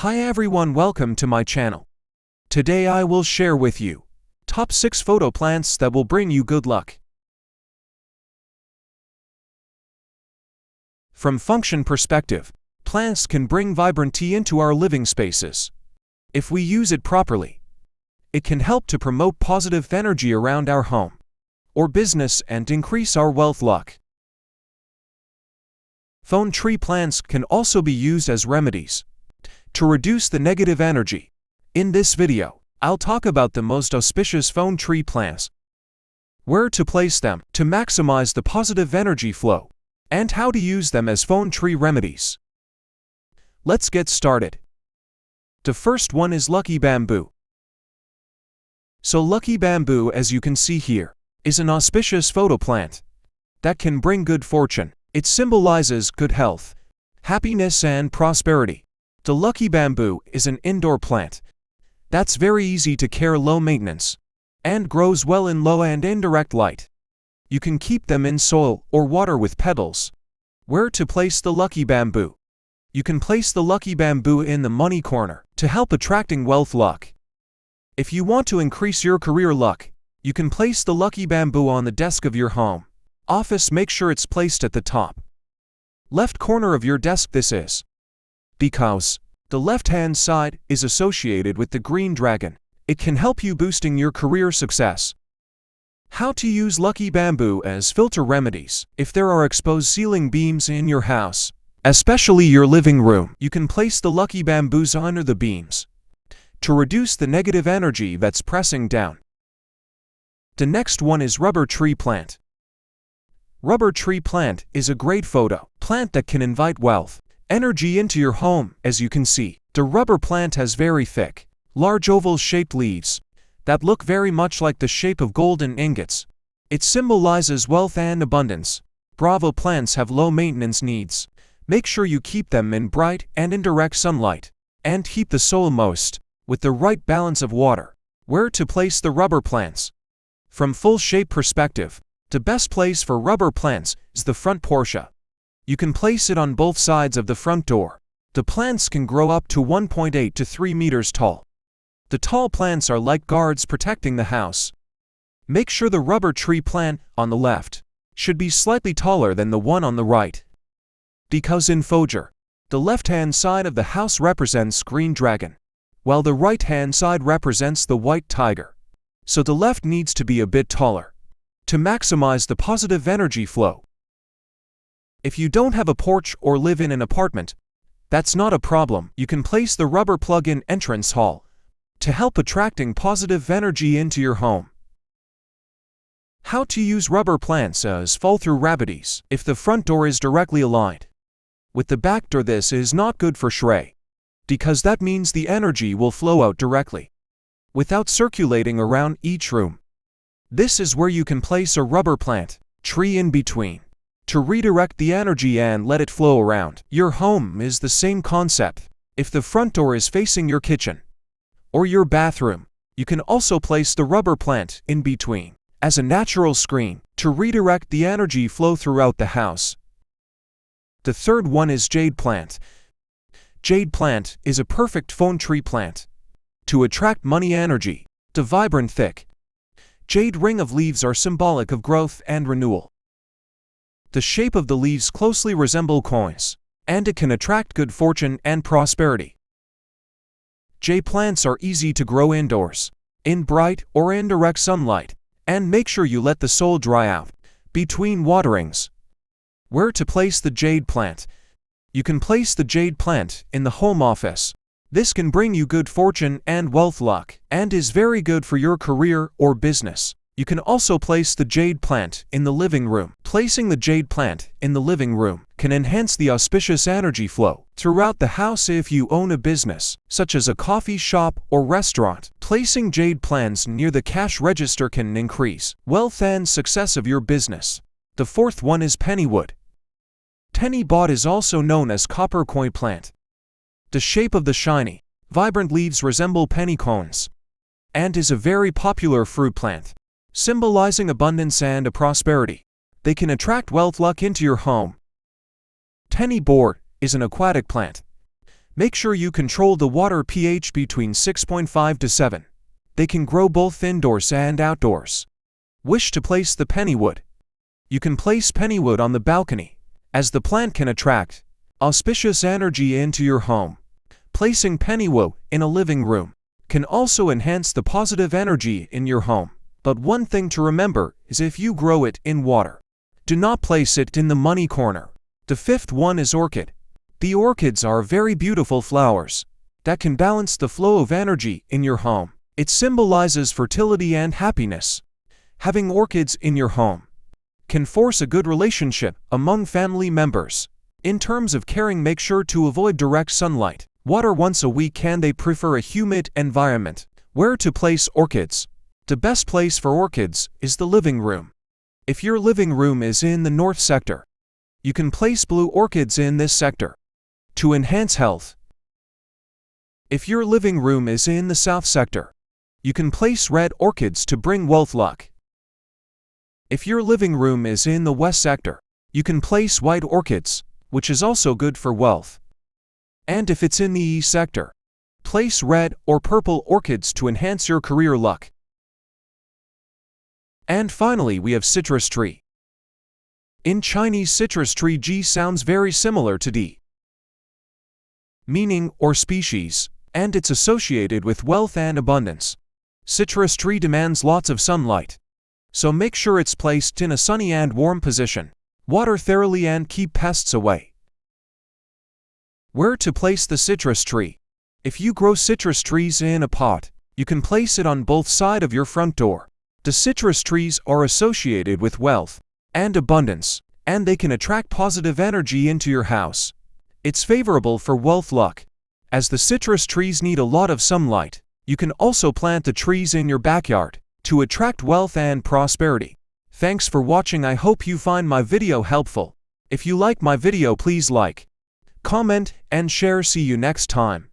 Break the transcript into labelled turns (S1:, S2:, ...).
S1: Hi everyone, welcome to my channel. Today I will share with you top 6 photo plants that will bring you good luck. From function perspective, plants can bring vibrancy into our living spaces. If we use it properly, it can help to promote positive energy around our home or business and increase our wealth luck. Phone tree plants can also be used as remedies to reduce the negative energy. In this video, I'll talk about the most auspicious phone tree plants, where to place them to maximize the positive energy flow, and how to use them as phone tree remedies. Let's get started. The first one is lucky bamboo. So lucky bamboo, as you can see here, is an auspicious photo plant that can bring good fortune. It symbolizes good health, happiness and prosperity. The lucky bamboo is an indoor plant that's very easy to care, low maintenance, and grows well in low and indirect light. You can keep them in soil or water with petals. Where to place the lucky bamboo? You can place the lucky bamboo in the money corner to help attracting wealth luck. If you want to increase your career luck, you can place the lucky bamboo on the desk of your home office. Make sure it's placed at the top left corner of your desk. This is because the left-hand side is associated with the green dragon. It can help you boosting your career success. How to use lucky bamboo as filter remedies? If there are exposed ceiling beams in your house, especially your living room, you can place the lucky bamboos under the beams to reduce the negative energy that's pressing down. The next one is rubber tree plant. Rubber tree plant is a great photo plant that can invite wealth energy into your home. As you can see, the rubber plant has very thick, large oval-shaped leaves that look very much like the shape of golden ingots. It symbolizes wealth and abundance. Bravo plants have low maintenance needs. Make sure you keep them in bright and indirect sunlight, and keep the soil moist with the right balance of water. Where to place the rubber plants? From full shape perspective, the best place for rubber plants is the front portion. You can place it on both sides of the front door. The plants can grow up to 1.8 to 3 meters tall. The tall plants are like guards protecting the house. Make sure the rubber tree plant on the left should be slightly taller than the one on the right, because in Foger, the left-hand side of the house represents green dragon, while the right-hand side represents the white tiger. So the left needs to be a bit taller to maximize the positive energy flow. If you don't have a porch or live in an apartment, that's not a problem. You can place the rubber plug-in entrance hall to help attracting positive energy into your home. How to use rubber plants as fall-through remedies? If the front door is directly aligned with the back door, this is not good for Shui, because that means the energy will flow out directly without circulating around each room. This is where you can place a rubber plant tree in between to redirect the energy and let it flow around. Your home is the same concept. If the front door is facing your kitchen or your bathroom, you can also place the rubber plant in between as a natural screen to redirect the energy flow throughout the house. The third one is jade plant. Jade plant is a perfect phone tree plant to attract money energy. The vibrant, thick jade ring of leaves are symbolic of growth and renewal. The shape of the leaves closely resemble coins, and it can attract good fortune and prosperity. Jade plants are easy to grow indoors, in bright or indirect sunlight, and make sure you let the soil dry out between waterings. Where to place the jade plant? You can place the jade plant in the home office. This can bring you good fortune and wealth luck, and is very good for your career or business. You can also place the jade plant in the living room. Placing the jade plant in the living room can enhance the auspicious energy flow throughout the house. If you own a business, such as a coffee shop or restaurant, placing jade plants near the cash register can increase wealth and success of your business. The fourth one is pennywood. Penny bud is also known as copper coin plant. The shape of the shiny, vibrant leaves resemble penny cones, and is a very popular fruit plant, symbolizing abundance and prosperity. They can attract wealth luck into your home. Penny board is an aquatic plant Make sure you control the water pH between 6.5 to 7. They can grow both indoors and outdoors. Wish to place the pennywood. You can place pennywood on the balcony, as the plant can attract auspicious energy into your home. Placing pennywood in a living room can also enhance the positive energy in your home. But one thing to remember is if you grow it in water, do not place it in the money corner. The fifth one is orchid. The orchids are very beautiful flowers that can balance the flow of energy in your home. It symbolizes fertility and happiness. Having orchids in your home can force a good relationship among family members. In terms of caring, make sure to avoid direct sunlight. Water once a week, and they prefer a humid environment. Where to place orchids? The best place for orchids is the living room. If your living room is in the north sector, you can place blue orchids in this sector to enhance health. If your living room is in the south sector, you can place red orchids to bring wealth luck. If your living room is in the west sector, you can place white orchids, which is also good for wealth. And if it's in the east sector, place red or purple orchids to enhance your career luck. And finally, we have citrus tree. In Chinese, citrus tree G sounds very similar to D, meaning or species, and it's associated with wealth and abundance. Citrus tree demands lots of sunlight, so make sure it's placed in a sunny and warm position. Water thoroughly and keep pests away. Where to place the citrus tree? If you grow citrus trees in a pot, you can place it on both sides of your front door. The citrus trees are associated with wealth and abundance, and they can attract positive energy into your house. It's favorable for wealth luck, as the citrus trees need a lot of sunlight. You can also plant the trees in your backyard to attract wealth and prosperity. Thanks for watching. I hope you find my video helpful. If you like my video, please like, comment, and share. See you next time.